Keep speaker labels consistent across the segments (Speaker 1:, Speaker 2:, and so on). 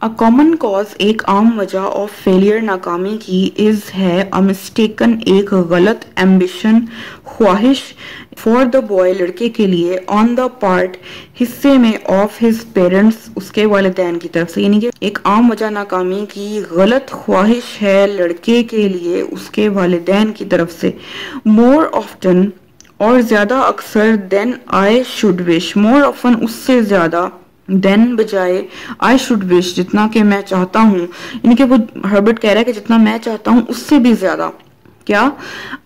Speaker 1: A common cause एक आम वजह ऑफ फेलियर नाकामी की इज है अ मिस्टेकन एक गलत एम्बिशन ख्वाहिश फॉर द बॉय लड़के के लिए ऑन द पार्ट हिस्से में ऑफ हिज पेरेंट्स उसके वालिदैन की तरफ से। यानी कि एक आम वजह नाकामी की गलत ख्वाहिश है लड़के के लिए उसके वालिदैन की तरफ से। मोर ऑफ्टन और ज्यादा अक्सर than I should wish, more often उससे ज्यादा, देन बजाय, आई शुड विश जितना कि मैं चाहता हूँ। यानी कि वो हर्बर्ट कह रहा है कि जितना मैं चाहता हूँ उससे भी ज्यादा। क्या?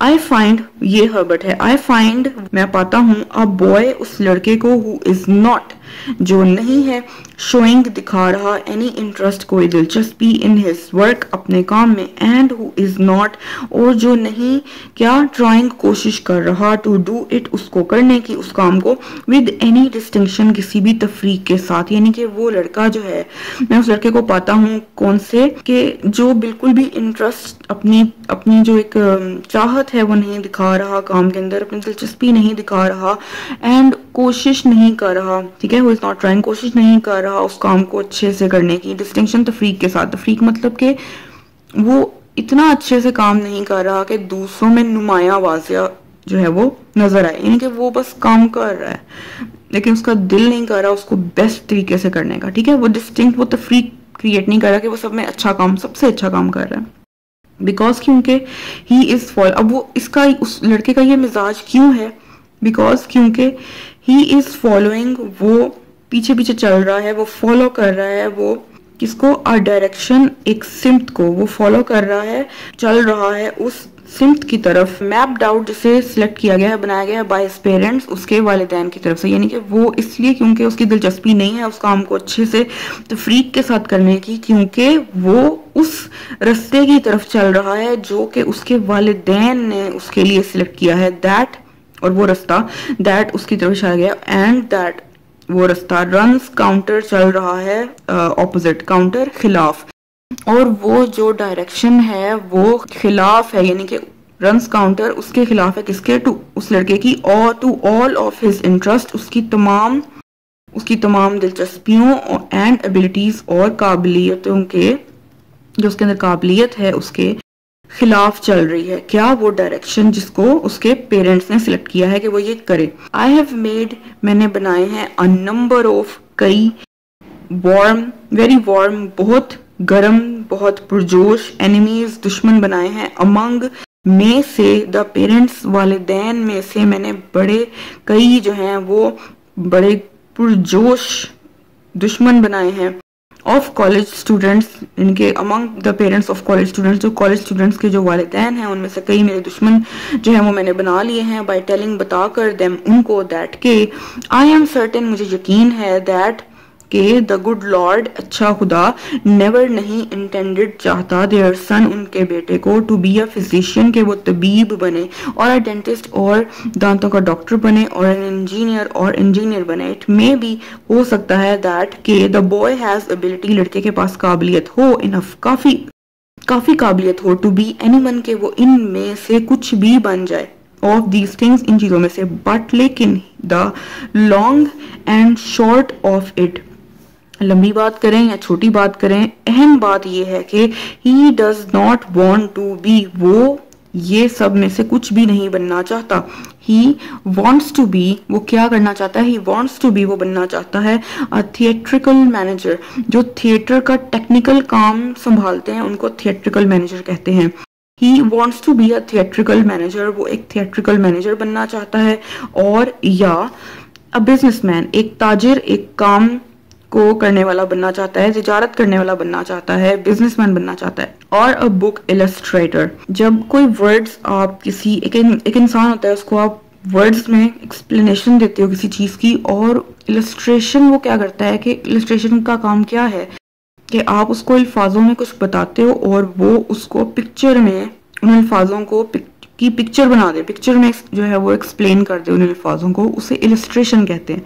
Speaker 1: आई फाइंड, ये हर्बर्ट है, आई फाइंड मैं पाता हूँ अ बॉय उस लड़के को हु इज नॉट जो नहीं है शोइंग दिखा रहा एनी इंटरेस्ट कोई दिलचस्पी इन हिज वर्क अपने काम में एंड हु इज नॉट और जो नहीं क्या ट्राइंग कोशिश कर रहा टू डू इट उसको करने की उस काम को विद एनी डिस्टिंक्शन किसी भी तफरीक के साथ। यानी कि वो लड़का जो है मैं उस लड़के को पाता हूँ कौन से कि जो बिल्कुल भी इंटरेस्ट अपनी अपनी जो एक चाहत है वो नहीं दिखा रहा काम के अंदर, अपनी दिलचस्पी नहीं दिखा रहा एंड कोशिश नहीं कर रहा। ठीक है, वो इज नॉट ट्राइंग, कोशिश नहीं कर रहा उस काम को अच्छे से करने की, डिस्टिंक्शन तफरीक के साथ। तफरीक मतलब कि वो इतना अच्छे से काम नहीं कर रहा कि दूसरों में नुमाया वाजिया जो है वो नजर आए। यानी कि वो बस काम कर रहा है लेकिन उसका दिल नहीं कर रहा उसको बेस्ट तरीके से करने का। ठीक है, वो डिस्टिंक्ट, वो तफरीक क्रिएट नहीं कर रहा कि वो सब में अच्छा काम, सबसे अच्छा काम कर रहा है। बिकॉज क्योंकि ही इज फॉल, अब वो इसका उस लड़के का ये मिजाज क्यों है? बिकॉज क्योंकि ही इज फॉलोइंग, वो पीछे पीछे चल रहा है, वो फॉलो कर रहा है, वो किसको? अ डायरेक्शन, एक सिम्त को वो फॉलो कर रहा है, चल रहा है उस सिम्त की तरफ। मैप्ड आउट जिसे सिलेक्ट किया गया है, बनाया गया है बाय हिज पेरेंट्स उसके वालिदैन की तरफ से। यानी कि वो इसलिए क्योंकि उसकी दिलचस्पी नहीं है उस काम को अच्छे से तफरीक के साथ करने की, क्योंकि वो उस रास्ते की तरफ चल रहा है जो कि उसके वालिदैन ने उसके लिए सिलेक्ट किया है। दैट, और वो रास्ता, दैट उसकी तरफ चला गया, एंड दैट वो रास्ता रन्स काउंटर चल रहा है, ऑपोजिट, काउंटर खिलाफ, और वो जो डायरेक्शन है वो खिलाफ है। यानी कि रन्स काउंटर उसके खिलाफ है, किसके? टू उस लड़के की, और to all of his interest उसकी तमाम दिलचस्पियों एंड एबिलिटीज और काबिलियतों के, जो उसके अंदर काबिलियत है उसके खिलाफ चल रही है। क्या? वो डायरेक्शन जिसको उसके पेरेंट्स ने सिलेक्ट किया है कि वो ये करे। आई हैव मेड, मैंने बनाए हैं, अ नंबर ऑफ, कई, वार्म, वेरी वार्म, बहुत गर्म, बहुत पुरजोश, एनिमीज, दुश्मन बनाए हैं, अमंग, में से, द पेरेंट्स, वालिदैन में से मैंने बड़े कई जो हैं वो बड़े पुरजोश दुश्मन बनाए हैं। ऑफ कॉलेज स्टूडेंट्स, इनके among the parents of college students, जो कॉलेज स्टूडेंट्स के जो वालिदैन हैं उनमें से कई मेरे दुश्मन जो है वो मैंने बना लिए हैं। बाय टेलिंग, बताकर, देम उनको, दैट के, आई एम सर्टेन, मुझे यकीन है, दैट के, द गुड लॉर्ड, अच्छा खुदा, नेवर, नहीं, इंटेंडेड, चाहता, देयर सन, उनके बेटे को, टू बी अ फिजिशियन, के वो तबीब बने, और अ डेंटिस्ट, और दांतों का डॉक्टर बने, और एन इंजीनियर, और इंजीनियर बने। इट मे बी, हो सकता है, दैट के, द बॉय हैज एबिलिटी, लड़के के पास काबिलियत हो, इनफ, काफी काबिलियत हो, टू बी एनीवन, के वो इनमें से कुछ भी बन जाए, ऑफ दीज थिंग्स, इन चीजों में से। बट लेकिन, the long and short of it, लंबी बात करें या छोटी बात करें, अहम बात यह है कि he does not want to be, वो ये सब में से कुछ भी नहीं बनना चाहता। ही वॉन्ट्स टू बी, वो क्या करना चाहता है? ही वॉन्ट्स टू बी, वो बनना चाहता है अ थिएट्रिकल मैनेजर, जो थिएटर का टेक्निकल काम संभालते हैं उनको थिएट्रिकल मैनेजर कहते हैं। He wants to be a theatrical manager, वो एक थिएट्रिकल मैनेजर बनना चाहता है। और या अ बिजनेसमैन, एक ताजिर, एक काम को करने वाला बनना चाहता है, तिजारत करने वाला बनना चाहता है, बिजनेसमैन बनना चाहता है। और अ बुक इलस्ट्रेटर, जब कोई वर्ड्स आप किसी एक इंसान होता है उसको आप वर्ड्स में एक्सप्लेनेशन देते हो किसी चीज की, और इलस्ट्रेशन वो क्या करता है कि इलस्ट्रेशन का काम क्या है कि आप उसको अल्फाजों में कुछ बताते हो और वो उसको पिक्चर में उन अल्फाजों को की पिक्चर बना दे, पिक्चर में जो है वो एक्सप्लेन कर दे उन अल्फाजों को, उसे इलस्ट्रेशन कहते हैं।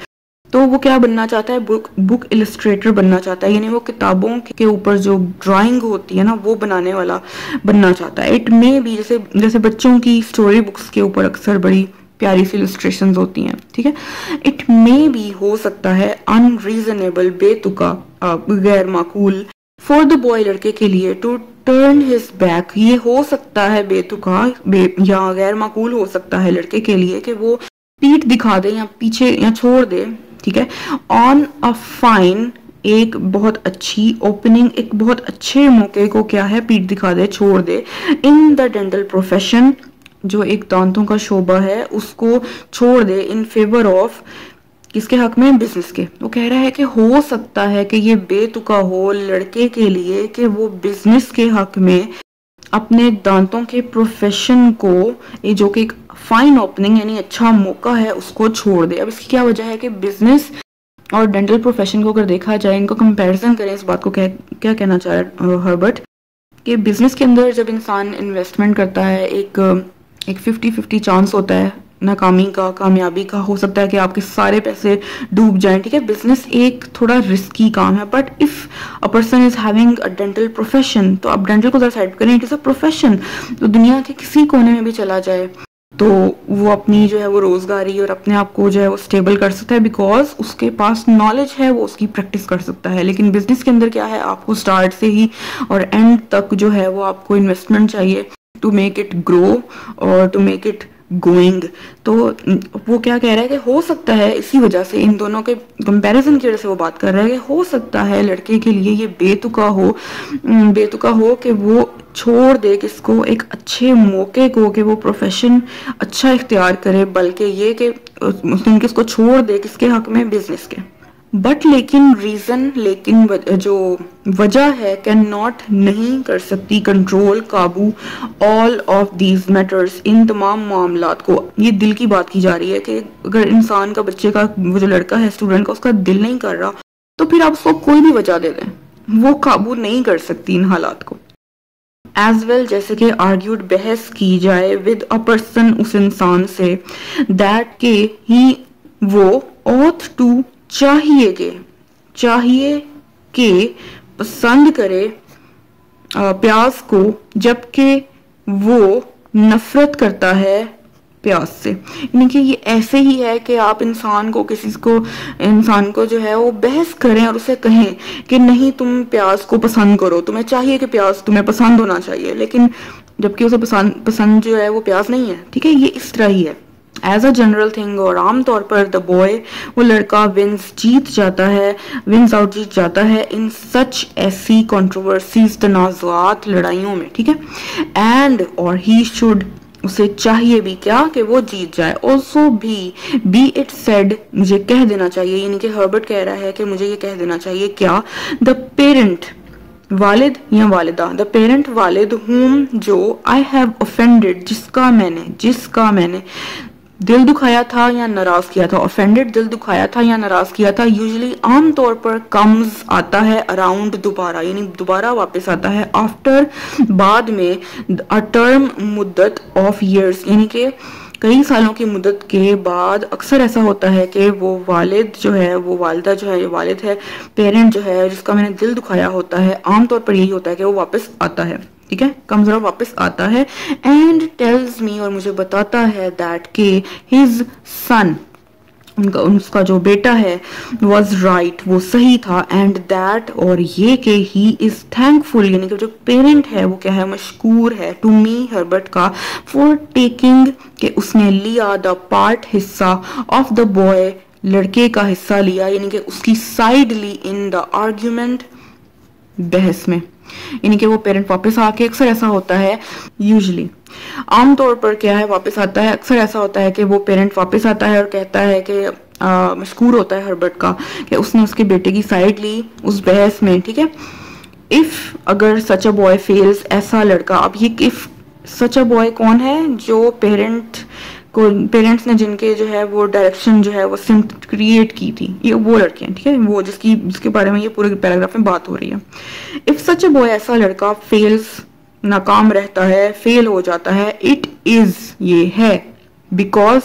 Speaker 1: तो वो क्या बनना चाहता है? बुक इलस्ट्रेटर बनना चाहता है, यानी वो किताबों के ऊपर जो ड्राइंग होती है ना वो बनाने वाला बनना चाहता है। इट मे बी, जैसे बच्चों की स्टोरी बुक्स के ऊपर अक्सर बड़ी प्यारी सी इलस्ट्रेशंस होती हैं, ठीक है। इट मे बी, हो सकता है, अनरीजनेबल, बेतुका, गैर माकूल, फॉर द बॉय लड़के के लिए टू टर्न हिज बैक, ये हो सकता है बेतुका या गैर माकूल हो सकता है लड़के के लिए कि वो पीठ दिखा दे या पीछे या छोड़ दे, ठीक है, ऑन अ फाइन, एक बहुत अच्छी ओपनिंग, एक बहुत अच्छे मौके को क्या है पीठ दिखा दे, छोड़ दे, इन द डेंटल प्रोफेशन, जो एक दांतों का शोबा है उसको छोड़ दे, इन फेवर ऑफ, किसके हक में, बिजनेस के। वो कह रहा है कि हो सकता है कि ये बेतुका हो लड़के के लिए कि वो बिजनेस के हक में अपने दांतों के प्रोफेशन को, ये जो कि एक फाइन ओपनिंग यानी अच्छा मौका है, उसको छोड़ दे। अब इसकी क्या वजह है कि बिजनेस और डेंटल प्रोफेशन को अगर देखा जाए, इनको कंपैरिजन करें, इस बात को क्या कहना चाह रहा है हर्बर्ट कि बिजनेस के अंदर जब इंसान इन्वेस्टमेंट करता है एक 50-50 चांस होता है नाकामी का, कामयाबी का। हो सकता है कि आपके सारे पैसे डूब जाएं, ठीक है। बिजनेस एक थोड़ा रिस्की काम है, but if a person is having a dental profession, तो आप डेंटल को साइड करें, इट इज अ प्रोफेशन, तो दुनिया के किसी कोने में भी चला जाए तो वो अपनी जो है वो रोजगारी और अपने आप को जो है वो स्टेबल कर सकता है, बिकॉज उसके पास नॉलेज है, वो उसकी प्रैक्टिस कर सकता है। लेकिन बिजनेस के अंदर क्या है, आपको स्टार्ट से ही और एंड तक जो है वो आपको इन्वेस्टमेंट चाहिए टू मेक इट ग्रो और टू मेक इट गोइंग। तो वो क्या कह रहा है कि हो सकता है, इसी वजह से इन दोनों के कंपैरिजन की वजह से वो बात कर रहा है कि हो सकता है लड़के के लिए ये बेतुका हो कि वो छोड़ दे किसको, एक अच्छे मौके को कि वो प्रोफेशन अच्छा इख्तियार करे, बल्कि ये कि किसको छोड़ दे, किसके हक में, बिजनेस के। बट लेकिन जो वजह है, कैन नॉट, नहीं कर सकती कंट्रोल, काबू, ऑल ऑफ दीज मैटर्स, इन तमाम मामलात को। ये दिल की बात की जा रही है कि अगर इंसान का, बच्चे का, वो जो लड़का है स्टूडेंट का, उसका दिल नहीं कर रहा, तो फिर आप उसको कोई भी वजह दे दें, वो काबू नहीं कर सकती इन हालात को। एज वेल, जैसे कि आर्ग्यूड, बहस की जाए, विद अ पर्सन, उस इंसान से, दैट के ही, वो, ऑथ टू, चाहिए के पसंद करे प्याज को, जबकि वो नफरत करता है प्याज से। यानी कि ये ऐसे ही है कि आप इंसान को जो है वो बहस करें और उसे कहें कि नहीं, तुम प्याज को पसंद करो, तुम्हें चाहिए कि प्याज तुम्हें पसंद होना चाहिए, लेकिन जबकि उसे पसंद जो है वो प्याज नहीं है, ठीक है। ये इस तरह ही है एज अ जनरल थिंग, और आमतौर पर द बॉय, वो लड़का, विंस आउट, जीत जाता है, इन सच, ऐसी कंट्रोवर्सीज, तनाज़ुआत, लड़ाइयों में, ठीक है। एंड और ही शुड, उसे चाहिए भी क्या, कि वो जीत जाए। ऑल्सो बी इट सेड, मुझे कह देना चाहिए, यानी कि हर्बर्ट कह रहा है कि मुझे ये कह देना चाहिए क्या, द पेरेंट, वालिद या वालिदा, द पेरेंट, वालिद, हुम, जो, आई हैव ऑफेंडेड, जिसका मैंने दिल दुखाया था या नाराज किया था। ऑफेंडेड, दिल दुखाया था या नाराज किया था। यूजुअली, आमतौर पर, कम्स, आता है, अराउंड, दोबारा, यानी दोबारा वापस आता है, आफ्टर, बाद में, अ टर्म, मुद्दत, ऑफ ईयर्स, यानी कि कई सालों की मुद्दत के बाद। अक्सर ऐसा होता है कि वो वालिद जो है, वो वालिदा जो है, ये वालिद है, पेरेंट जो है जिसका मैंने दिल दुखाया होता है, आमतौर पर यही होता है कि वो वापस आता है, ठीक है, कमजोर वापस आता है। एंड टेल्स मी, और मुझे बताता है, दैट के हिज सन, उसका जो बेटा है, वॉज राइट, वो सही था, एंड दैट, और ये कि ही इज थैंकफुल, यानी कि जो पेरेंट है वो क्या है, मशकूर है, टू मी, हर्बर्ट का, फॉर टेकिंग, कि उसने लिया, द पार्ट, हिस्सा, ऑफ द बॉय, लड़के का हिस्सा लिया, यानी कि उसकी साइड ली, इन द आर्ग्यूमेंट, बहस में। यानी कि वो पेरेंट वापस आके, अक्सर ऐसा होता है, यूजुअली, आमतौर पर क्या है, वापस आता है, अक्सर ऐसा होता है कि वो पेरेंट वापस आता है और कहता है कि मशकूर होता है हर्बर्ट का कि उसने उसके बेटे की साइड ली उस बहस में, ठीक है। इफ, अगर सच अ बॉय फेल्स, ऐसा लड़का। अब ये इफ सच अ बॉय कौन है, जो पेरेंट्स ने जिनके जो है वो डायरेक्शन जो है वो सिम्प क्रिएट की थी, ये वो लड़के हैं, ठीक है, वो जिसके बारे में ये पूरे पैराग्राफ में बात हो रही है। इफ सच अ बॉय, ऐसा लड़का, फेल्स, नाकाम रहता है, फेल हो जाता है, इट इज, ये है, बिकॉज,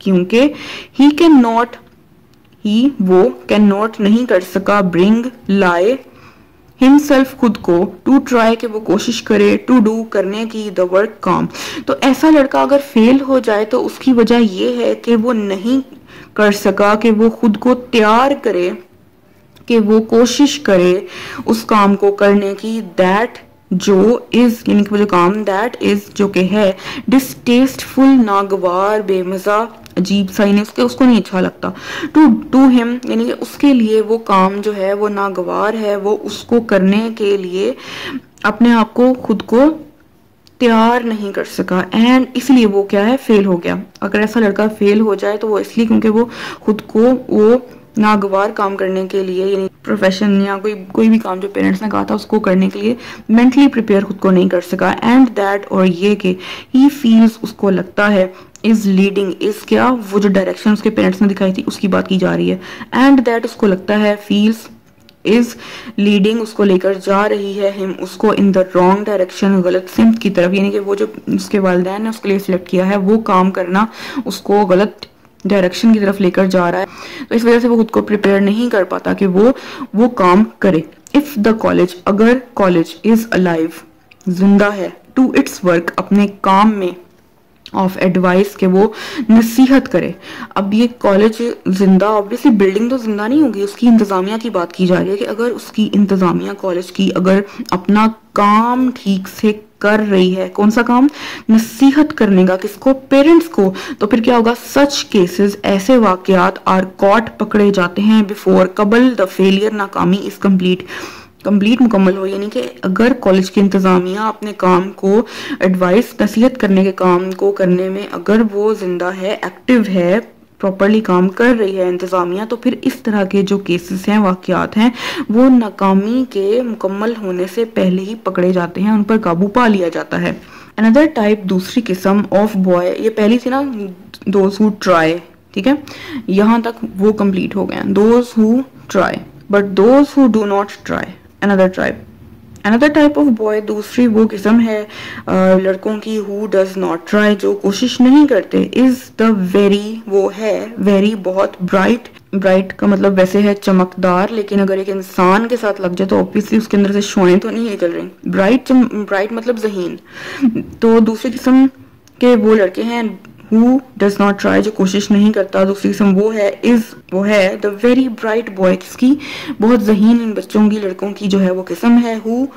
Speaker 1: क्योंकि, ही कैन नॉट, वो कैन नॉट, नहीं कर सका, ब्रिंग, लाए, हिमसेल्फ, खुद को, टू ट्राई, के वो कोशिश करे, टू डू, करने की, द वर्क, काम। तो ऐसा लड़का अगर फेल हो जाए तो उसकी वजह ये है कि वो नहीं कर सका कि वो खुद को तैयार करे कि वो कोशिश करे उस काम को करने की दैट जो इज, यानी कि वो जो काम दैट इज जो कि है डिस्टेस्टफुल, नागवार, बेमजा, अजीब सा, यानी उसको नहीं अच्छा लगता। टू हिम, यानी कि उसके लिए वो काम जो है वो नागवार है, वो उसको करने के लिए अपने आप को खुद को तैयार नहीं कर सका, एंड इसलिए वो क्या है, फेल हो गया। अगर ऐसा लड़का फेल हो जाए तो वो इसलिए क्योंकि वो खुद को वो नागवार काम करने के लिए, यानी प्रोफेशन या कोई भी काम जो पेरेंट्स ने कहा था उसको करने के लिए मेंटली प्रिपेयर खुद को नहीं कर सका। एंड दैट, और ये कि ही फील्स, उसको लगता है, इज लीडिंग, इज क्या, वो जो डायरेक्शन उसके पेरेंट्स ने दिखाई थी उसकी बात की जा रही है। एंड दैट, उसको लगता है, फील्स, इज लीडिंग, उसको लेकर जा रही है, हिम, उसको, इन द रॉन्ग डायरेक्शन, गलत सिमत की तरफ, यानी कि वो जो उसके वालिदैन ने उसके लिए सिलेक्ट किया है वो काम करना उसको गलत डायरेक्शन की तरफ लेकर जा रहा है। तो इस वजह से वो खुद को प्रिपेयर नहीं कर पाता कि वो काम करे। इफ द कॉलेज, अगर कॉलेज इज अलाइव, जिंदा है, टू इट्स वर्क, अपने काम में, ऑफ एडवाइस, के वो नसीहत करे। अब ये कॉलेज जिंदा, ऑब्वियसली बिल्डिंग तो जिंदा नहीं होगी, उसकी इंतजामिया की बात की जा रही है कि अगर उसकी इंतजामिया कॉलेज की अगर अपना काम ठीक से कर रही है, कौन सा काम, नसीहत करने का, किसको, पेरेंट्स को, तो फिर क्या होगा, सच केसेस, ऐसे वाकयात, आर कॉट, पकड़े जाते हैं, बिफोर, कबल द फेलियर, नाकामी इज कंप्लीट मुकम्मल हो। यानी कि अगर कॉलेज की इंतजामिया अपने काम को, एडवाइस, नसीहत करने के काम को करने में अगर वो जिंदा है, एक्टिव है, प्रॉपरली काम कर रही है इंतजामिया, तो फिर इस तरह के जो केसेस हैं, वाकयात हैं, वो नाकामी के मुकम्मल होने से पहले ही पकड़े जाते हैं, उन पर काबू पा लिया जाता है। अनदर टाइप, दूसरी किस्म ऑफ बॉय, ये पहली थी ना, दोज हु ट्राई, ठीक है, यहाँ तक वो कंप्लीट हो गए, those who try, but those who do not try, another type of boy, दूसरी वो किस्म है लड़कों की, हु डज नॉट ट्राई, जो कोशिश नहीं करते, इज द वेरी, वो है वेरी, बहुत, ब्राइट का मतलब वैसे है चमकदार, लेकिन अगर एक इंसान के साथ लग जाए तो ऑब्वियसली उसके अंदर से शोएं तो नहीं निकल रही। ब्राइट मतलब ज़हीन। तो दूसरी किस्म के वो लड़के हैं हु डज नॉट ट्राई, जो कोशिश नहीं करता। दूसरी किस्म वो है द वेरी ब्राइट बॉय, किसकी, बहुत ज़हीन इन बच्चों की, लड़कों की जो है वो किस्म है, हु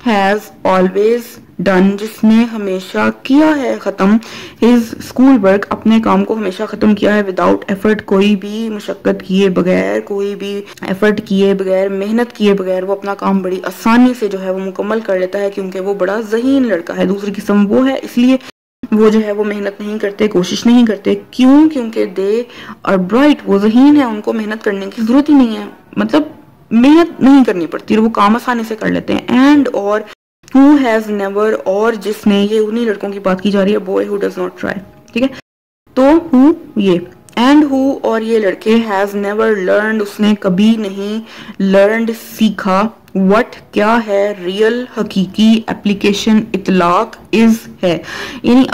Speaker 1: हैज ऑलवेज डन, जिसने हमेशा किया है खत्म, हिज स्कूल वर्क, अपने काम को हमेशा खत्म किया है, विदाउट एफर्ट, कोई भी मुशक्कत किए बगैर, कोई भी एफर्ट किए बगैर, मेहनत किए बगैर वो अपना काम बड़ी आसानी से जो है वो मुकम्मल कर लेता है, क्योंकि वो बड़ा ज़हीन लड़का है। दूसरी किस्म वो है, इसलिए वो जो है वो मेहनत नहीं करते, कोशिश नहीं करते, क्यों, क्योंकि दे और ब्राइट, वो ज़हीन है, उनको मेहनत करने की जरूरत ही नहीं है, मतलब मेहनत नहीं करनी पड़ती, वो काम आसानी से कर लेते हैं। एंड और हु हैज नेवर, और जिसने, ये उन्हीं लड़कों की बात की जा रही है, boy who does not try, ठीक है। तो हु, ये, एंड हु, और ये लड़के, हैज नेवर लर्नड, उसने कभी नहीं लर्नड, सीखा, व्हाट, क्या है, रियल, हकीकी, एप्लीकेशन, इतलाक, इज, है, यानी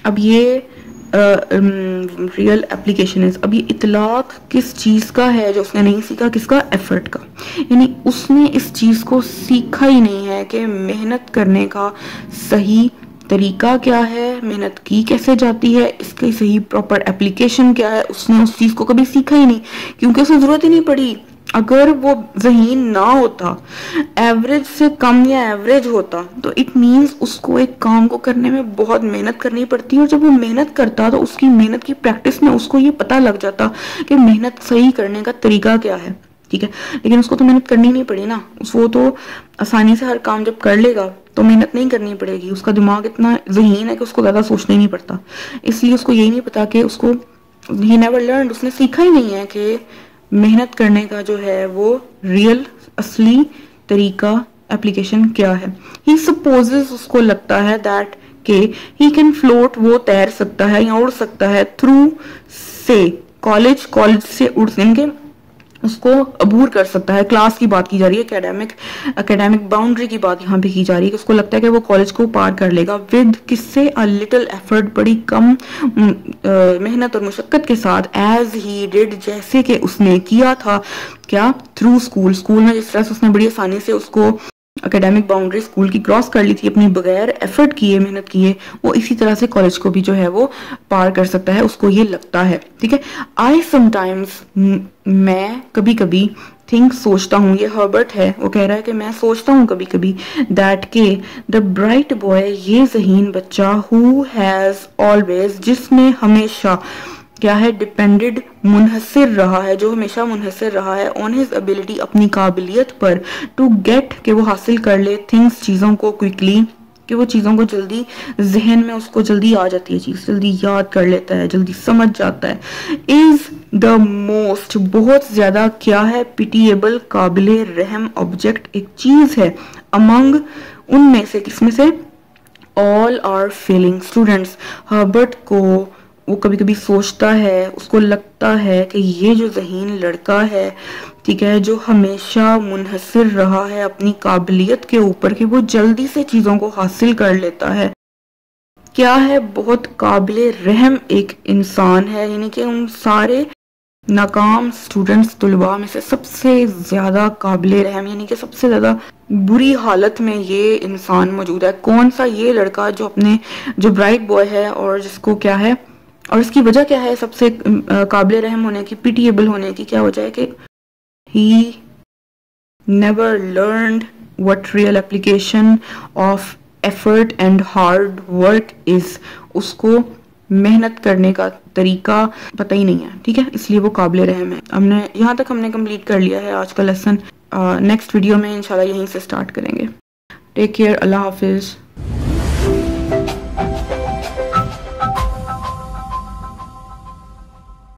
Speaker 1: अब ये रियल एप्लीकेशन इज, अब ये इतलाक किस चीज का है जो उसने नहीं सीखा, किसका, एफर्ट का, यानी उसने इस चीज को सीखा ही नहीं है कि मेहनत करने का सही तरीका क्या है, मेहनत की कैसे जाती है, इसकी सही प्रॉपर एप्लीकेशन क्या है, उसने उस चीज को कभी सीखा ही नहीं, क्योंकि उसे जरूरत ही नहीं पड़ी। अगर वो ज़हीन ना होता, एवरेज से कम या एवरेज होता, तो इट मीन्स उसको एक काम को करने में बहुत मेहनत करनी पड़ती है, और जब वो मेहनत करता तो उसकी मेहनत की प्रैक्टिस में उसको ये पता लग जाता कि मेहनत सही करने का तरीका क्या है, ठीक है। लेकिन उसको तो मेहनत करनी नहीं पड़ी ना, वो तो आसानी से हर काम जब कर लेगा तो मेहनत नहीं करनी पड़ेगी, उसका दिमाग इतना ज़हीन है कि उसको ज़्यादा सोचना ही नहीं पड़ता, इसलिए उसको यही नहीं पता कि उसको, ही नेवर लर्न, उसने सीखा ही नहीं है कि मेहनत करने का जो है वो रियल, असली तरीका, एप्लीकेशन क्या है। ही सपोजेस, उसको लगता है, दैट के ही कैन फ्लोट, वो तैर सकता है या उड़ सकता है, थ्रू से कॉलेज से उड़ के उसको अबूर कर सकता है। क्लास की बात की जा रही है, एकेडमिक बाउंड्री की बात यहाँ पे की जा रही है कि उसको लगता है कि वो कॉलेज को पार कर लेगा, विद, किससे, अ लिटिल एफर्ट, बड़ी कम मेहनत और मुशक्कत के साथ, एज ही डिड, जैसे कि उसने किया था, क्या, थ्रू स्कूल में जिस तरह से उसने बड़ी आसानी से उसको एकेडमिक बाउंड्री स्कूल की क्रॉस कर ली थी अपनी बगैर एफर्ट किए, मेहनत किए, वो इसी तरह से कॉलेज को भी जो है वो पार कर सकता है, उसको ये लगता है, ठीक है। आई समटाइम्स, मैं कभी कभी, थिंक सोचता हूँ, ये हर्बर्ट है, वो कह रहा है कि मैं सोचता हूँ कभी कभी दैट के द ब्राइट बॉय, ये ज़हीन बच्चा, हु हैज़ ऑलवेज, जिसने हमेशा क्या है, डिपेंडेड, मुनहसर रहा है, जो हमेशा मुनहसर रहा है, ऑन हिज एबिलिटी, अपनी काबिलियत पर, टू गेट, कि वो हासिल कर ले, थिंग्स, चीज़ों को, क्विकली, कि वो चीज़ों को जल्दी, जहन में उसको जल्दी आ जाती है, चीज़ जल्दी याद कर लेता है, जल्दी समझ जाता है, इज़ द मोस्ट, बहुत ज़्यादा क्या है, पिटिएबल, काबिल रहम, ऑब्जेक्ट, एक चीज़ है, अमंग, उनमें से, किसमें से, all are feeling students, Herbert को वो कभी कभी सोचता है, उसको लगता है कि ये जो ज़हीन लड़का है, ठीक है, जो हमेशा मुनहसर रहा है अपनी काबिलियत के ऊपर, कि वो जल्दी से चीज़ों को हासिल कर लेता है, क्या है, बहुत काबिल रहम एक इंसान है, यानी कि उन सारे नाकाम स्टूडेंट्स, तुलबा में से सबसे ज़्यादा काबिल रहम, यानी कि सबसे ज़्यादा बुरी हालत में ये इंसान मौजूद है। कौन सा? ये लड़का जो अपने, जो ब्राइट बॉय है और जिसको क्या है, और इसकी वजह क्या है सबसे काबिल रहम होने की, पिटिएबल होने की, क्या वजह है कि he never learned what real application of effort and hard work is, उसको मेहनत करने का तरीका पता ही नहीं है, ठीक है, इसलिए वो काबिल रहम है। हमने यहाँ तक हमने कंप्लीट कर लिया है आज का लेसन। नेक्स्ट वीडियो में इंशाल्लाह यहीं से स्टार्ट करेंगे। टेक केयर, अल्लाह हाफिज़।